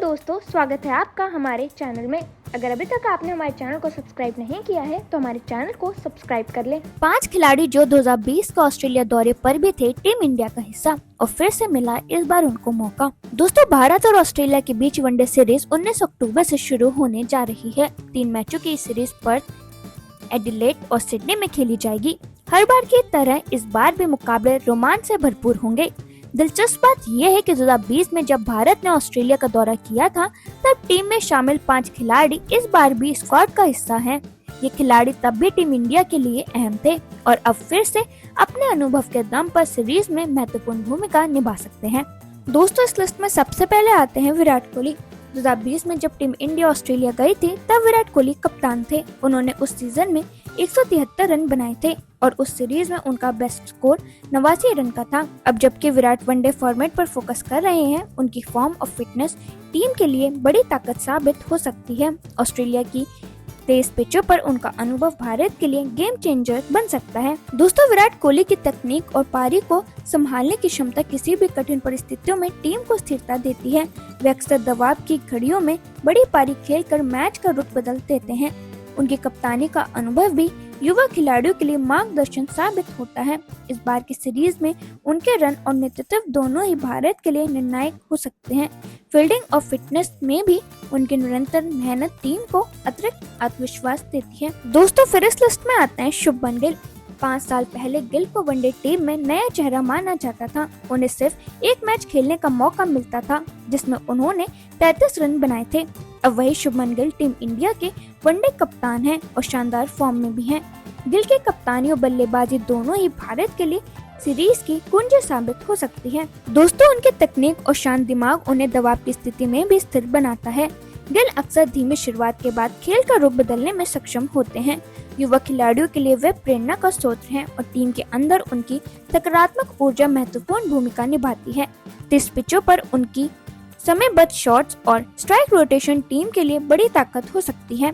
दोस्तों, स्वागत है आपका हमारे चैनल में। अगर अभी तक आपने हमारे चैनल को सब्सक्राइब नहीं किया है तो हमारे चैनल को सब्सक्राइब कर लें। 5 खिलाड़ी जो 2020 का ऑस्ट्रेलिया दौरे पर भी थे टीम इंडिया का हिस्सा और फिर से मिला इस बार उनको मौका। दोस्तों, भारत और ऑस्ट्रेलिया के बीच वनडे सीरीज 19 अक्टूबर से शुरू होने जा रही है। 3 मैचों की इस सीरीज पर्थ, एडिलेड और सिडनी में खेली जाएगी। हर बार की तरह इस बार भी मुकाबले रोमांच से भरपूर होंगे। दिलचस्प बात यह है कि 2020 में जब भारत ने ऑस्ट्रेलिया का दौरा किया था तब टीम में शामिल 5 खिलाड़ी इस बार भी स्क्वाड का हिस्सा हैं। ये खिलाड़ी तब भी टीम इंडिया के लिए अहम थे और अब फिर से अपने अनुभव के दम पर सीरीज में महत्वपूर्ण भूमिका निभा सकते हैं। दोस्तों, इस लिस्ट में सबसे पहले आते हैं विराट कोहली। 2020 में जब टीम इंडिया ऑस्ट्रेलिया गई थी तब विराट कोहली कप्तान थे। उन्होंने उस सीजन में 173 रन बनाए थे और उस सीरीज में उनका बेस्ट स्कोर 89 रन का था। अब जबकि विराट वनडे फॉर्मेट पर फोकस कर रहे हैं, उनकी फॉर्म और फिटनेस टीम के लिए बड़ी ताकत साबित हो सकती है। ऑस्ट्रेलिया की तेज पिचों पर उनका अनुभव भारत के लिए गेम चेंजर बन सकता है। दोस्तों, विराट कोहली की तकनीक और पारी को संभालने की क्षमता किसी भी कठिन परिस्थितियों में टीम को स्थिरता देती है। वे अक्सर दबाव की घड़ियों में बड़ी पारी खेलकर मैच का रुख बदल देते हैं। उनकी कप्तानी का अनुभव भी युवा खिलाड़ियों के लिए मार्गदर्शन साबित होता है। इस बार की सीरीज में उनके रन और नेतृत्व दोनों ही भारत के लिए निर्णायक हो सकते हैं। फील्डिंग और फिटनेस में भी उनकी निरंतर मेहनत टीम को अतिरिक्त आत्मविश्वास देती है। दोस्तों, फिर इस लिस्ट में आते हैं शुभमन गिल। 5 साल पहले गिल को वनडे टीम में नया चेहरा माना जाता था। उन्हें सिर्फ एक मैच खेलने का मौका मिलता था जिसमें उन्होंने 33 रन बनाए थे। अब वही शुभमन गिल टीम इंडिया के वनडे कप्तान हैं और शानदार फॉर्म में भी हैं। गिल की कप्तानी और बल्लेबाजी दोनों ही भारत के लिए सीरीज की कुंजी साबित हो सकती है। दोस्तों, उनकी तकनीक और शांत दिमाग उन्हें दबाव की स्थिति में भी स्थिर बनाता है। गिल अक्सर धीमी शुरुआत के बाद खेल का रुख बदलने में सक्षम होते हैं। युवा खिलाड़ियों के लिए वे प्रेरणा का स्रोत हैं और टीम के अंदर उनकी सकारात्मक ऊर्जा महत्वपूर्ण भूमिका निभाती है। तेज पिचों पर उनकी समयबद्ध शॉट्स और स्ट्राइक रोटेशन टीम के लिए बड़ी ताकत हो सकती है।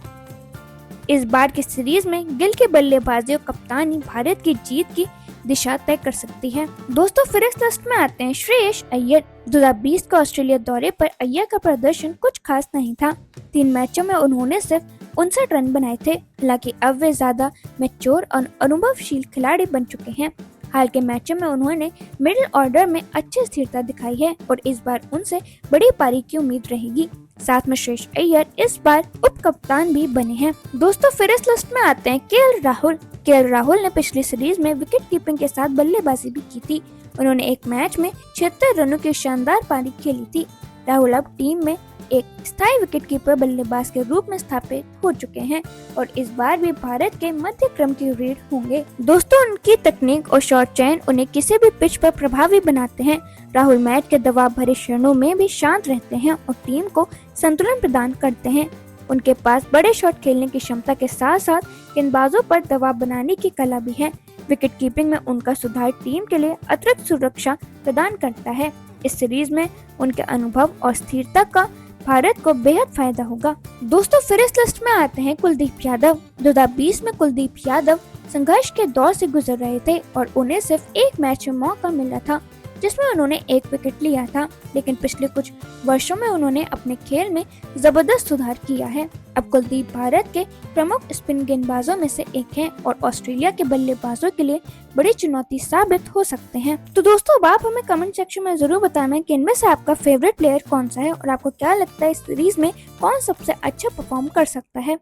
इस बार की सीरीज में गिल की बल्लेबाजी और कप्तानी भारत की जीत की दिशा तय कर सकती है। दोस्तों, फिर इस लिस्ट में आते हैं श्रेयस अय्यर। 2020 का ऑस्ट्रेलिया दौरे पर अय्यर का प्रदर्शन कुछ खास नहीं था। 3 मैचों में उन्होंने सिर्फ 59 रन बनाए थे। हालांकि अब वे ज्यादा मैच्योर और अनुभवशील खिलाड़ी बन चुके हैं। हाल के मैचों में उन्होंने मिडिल ऑर्डर में अच्छी स्थिरता दिखाई है और इस बार उनसे बड़ी पारी की उम्मीद रहेगी। साथ में श्रेयस अय्यर इस बार उप कप्तान भी बने हैं। दोस्तों, फिर इस लिस्ट में आते हैं केएल राहुल। केएल राहुल ने पिछली सीरीज में विकेट कीपिंग के साथ बल्लेबाजी भी की थी। उन्होंने एक मैच में 76 रनों की शानदार पारी खेली थी। राहुल अब टीम में एक स्थायी विकेटकीपर बल्लेबाज के रूप में स्थापित हो चुके हैं और इस बार भी भारत के मध्य क्रम की रीढ़ होंगे। दोस्तों, उनकी तकनीक और शॉट चयन उन्हें किसी भी पिच पर प्रभावी बनाते हैं। राहुल मैच के दबाव भरे क्षणों में भी शांत रहते हैं और टीम को संतुलन प्रदान करते हैं। उनके पास बड़े शॉट खेलने की क्षमता के साथ साथ गेंदबाजों पर दबाव बनाने की कला भी है। विकेट कीपिंग में उनका सुधार टीम के लिए अतिरिक्त सुरक्षा प्रदान करता है। इस सीरीज में उनके अनुभव और स्थिरता का भारत को बेहद फायदा होगा। दोस्तों, फिर इस लिस्ट में आते हैं कुलदीप यादव। 2020 में कुलदीप यादव संघर्ष के दौर से गुजर रहे थे और उन्हें सिर्फ एक मैच में मौका मिला था जिसमें उन्होंने 1 विकेट लिया था। लेकिन पिछले कुछ वर्षों में उन्होंने अपने खेल में जबरदस्त सुधार किया है। अब कुलदीप भारत के प्रमुख स्पिन गेंदबाजों में से एक हैं और ऑस्ट्रेलिया के बल्लेबाजों के लिए बड़ी चुनौती साबित हो सकते हैं। तो दोस्तों, अब आप हमें कमेंट सेक्शन में जरूर बताना कि इनमें से आपका फेवरेट प्लेयर कौन सा है और आपको क्या लगता है इस सीरीज में कौन सबसे अच्छा परफॉर्म कर सकता है।